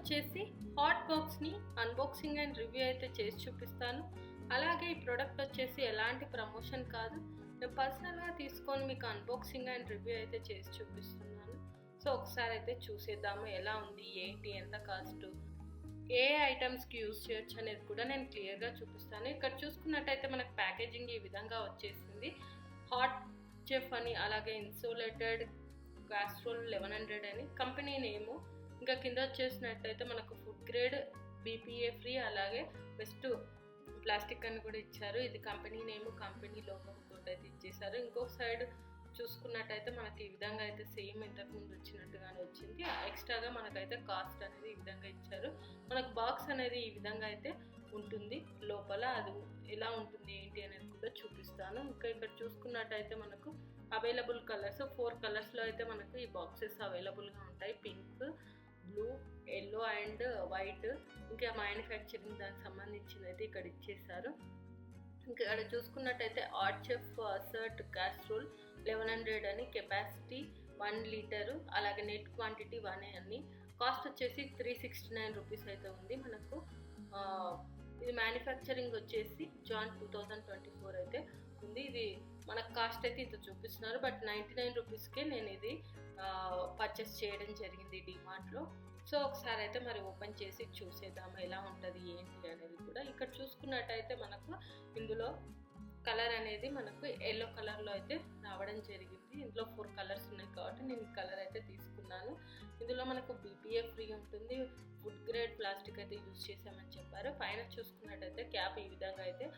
వచ్చేసి హాట్ బాక్స్ని unboxing and review అయితే చేసి చూపిస్తాను. అలాగే ఈ ప్రోడక్ట్ వచ్చేసి ఎలాంటి ప్రమోషన్ కాదు, నేను పర్సనల్గా తీసుకొని మీకు అన్బాక్సింగ్ అండ్ రివ్యూ అయితే చేసి చూపిస్తున్నాను. సో ఒకసారి అయితే చూసేద్దాము ఎలా ఉంది, ఏంటి, ఎంత కాస్ట్, ఏ ఐటమ్స్కి యూజ్ చేయొచ్చు అనేది కూడా నేను క్లియర్గా చూపిస్తాను. ఇక్కడ చూసుకున్నట్టయితే మనకు ప్యాకేజింగ్ ఈ విధంగా వచ్చేసింది. హాట్ చెఫ్ అని, అలాగే ఇన్సులేటెడ్ క్యాస్ట్రోల్ 1100 అని కంపెనీ నేము. ఇంకా కింద వచ్చేసినట్టయితే మనకు ఫుడ్ గ్రేడ్, BPA ఫ్రీ, అలాగే బెస్ట్ ప్లాస్టిక్ అని కూడా ఇచ్చారు. ఇది కంపెనీ నేము, కంపెనీ లోగో తోటి అయితే ఇచ్చేసారు. ఇంకొక సైడ్ చూసుకున్నట్టయితే మనకి ఈ విధంగా అయితే సేమ్ ఇంతకుముందు వచ్చినట్టుగానే వచ్చింది. ఎక్స్ట్రాగా మనకైతే కాస్ట్ అనేది ఈ విధంగా ఇచ్చారు. మనకు బాక్స్ అనేది ఈ విధంగా అయితే ఉంటుంది. లోపల అది ఎలా ఉంటుంది ఏంటి అనేది కూడా చూపిస్తాను. ఇంకా ఇక్కడ చూసుకున్నట్టయితే మనకు అవైలబుల్ కలర్స్ 4 కలర్స్లో అయితే మనకు ఈ బాక్సెస్ అవైలబుల్గా ఉంటాయి. Pink, blue, yellow and white. ఇంకా మ్యానుఫ్యాక్చరింగ్ దానికి సంబంధించింది అయితే ఇక్కడ ఇచ్చేసారు. ఇంకా ఇక్కడ చూసుకున్నట్టయితే హాట్ చెఫ్ సర్ట్ క్యాస్ట్రోల్ 1100 అని, కెపాసిటీ 1 లీటరు, అలాగే నెట్ క్వాంటిటీ 1 అని. కాస్ట్ వచ్చేసి 369 రూపీస్ అయితే ఉంది మనకు. ఇది మ్యానుఫ్యాక్చరింగ్ వచ్చేసి జాన్ 2024 అయితే ఉంది. ఇది మనకు కాస్ట్ అయితే ఇంత చూపిస్తున్నారు, బట్ 99 రూపీస్కే నేను ఇది పర్చేస్ చేయడం జరిగింది డిమార్ట్లో. సో ఒకసారి అయితే మరి ఓపెన్ చేసి చూసేద్దాము ఎలా ఉంటుంది ఏంటి అనేది కూడా. ఇక్కడ చూసుకున్నట్టయితే మనకు ఇందులో కలర్ అనేది మనకు ఎల్లో కలర్లో అయితే రావడం జరిగింది. ఇందులో 4 కలర్స్ ఉన్నాయి కాబట్టి నేను ఈ కలర్ అయితే తీసుకున్నాను. ఇందులో మనకు BPA ఫ్రీ ఉంటుంది, ఫుడ్ గ్రేడ్ ప్లాస్టిక్ అయితే యూజ్ చేసామని చెప్పారు. పైన చూసుకున్నట్టయితే క్యాప్ ఈ విధంగా అయితే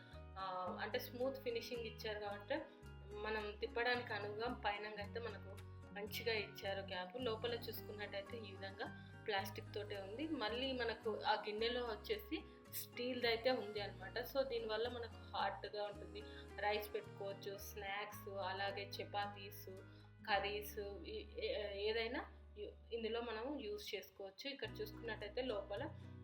అంటే స్మూత్ ఫినిషింగ్ ఇచ్చారు కాబట్టి మనం తిప్పడానికి అనువుగా పైన అయితే మనకు మంచిగా ఇచ్చారు క్యాప్. లోపల చూసుకున్నట్టయితే ఈ విధంగా ప్లాస్టిక్ తోటే ఉంది. మళ్ళీ మనకు ఆ గిన్నెలో వచ్చేసి స్టీల్ది అయితే ఉంది అనమాట. సో దీనివల్ల మనకు హాట్గా ఉంటుంది, రైస్ పెట్టుకోవచ్చు, స్నాక్స్, అలాగే చపాతీస్, కర్రీస్, ఏదైనా ఇందులో మనం యూజ్ చేసుకోవచ్చు. ఇక్కడ చూసుకున్నట్టయితే లోపల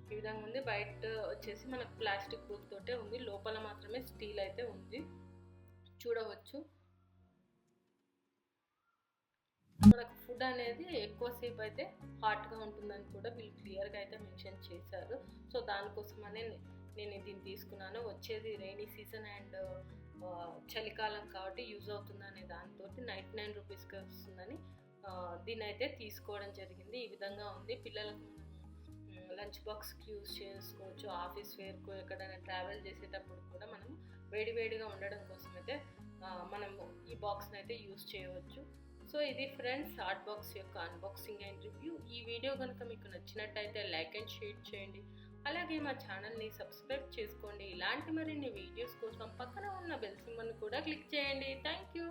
ఈ విధంగా ఉంది. బయట వచ్చేసి మనకు ప్లాస్టిక్ ప్రూఫ్ తోటే ఉంది, లోపల మాత్రమే స్టీల్ అయితే ఉంది, చూడవచ్చు. మనకు ఫుడ్ అనేది ఎక్కువసేపు అయితే హాట్గా ఉంటుందని కూడా వీళ్ళు క్లియర్గా అయితే మెన్షన్ చేశారు. సో దానికోసమనే నేను దీన్ని తీసుకున్నాను. వచ్చేది రైనీ సీజన్ అండ్ చలికాలం కాబట్టి యూజ్ అవుతుంది అనే దాంతో 99 రూపీస్కి వస్తుందని దీన్ని అయితే తీసుకోవడం జరిగింది. ఈ విధంగా ఉంది. పిల్లలకు లంచ్ బాక్స్కి యూజ్ చేసుకోవచ్చు, ఆఫీస్ వేర్కు, ఎక్కడైనా ట్రావెల్ చేసేటప్పుడు కూడా మనం వేడివేడిగా ఉండడం కోసం అయితే మనం ఈ బాక్స్ని అయితే యూజ్ చేయవచ్చు. సో ఇది ఫ్రెండ్స్ హాట్ బాక్స్ యొక్క అన్బాక్సింగ్ అండ్ రివ్యూ. ఈ వీడియో కనుక మీకు నచ్చినట్టయితే లైక్ అండ్ షేర్ చేయండి. అలాగే మా ఛానల్ని సబ్స్క్రైబ్ చేసుకోండి. ఇలాంటి మరిన్ని వీడియోస్ కోసం పక్కన ఉన్న బెల్ సింబల్ని కూడా క్లిక్ చేయండి. Thank you.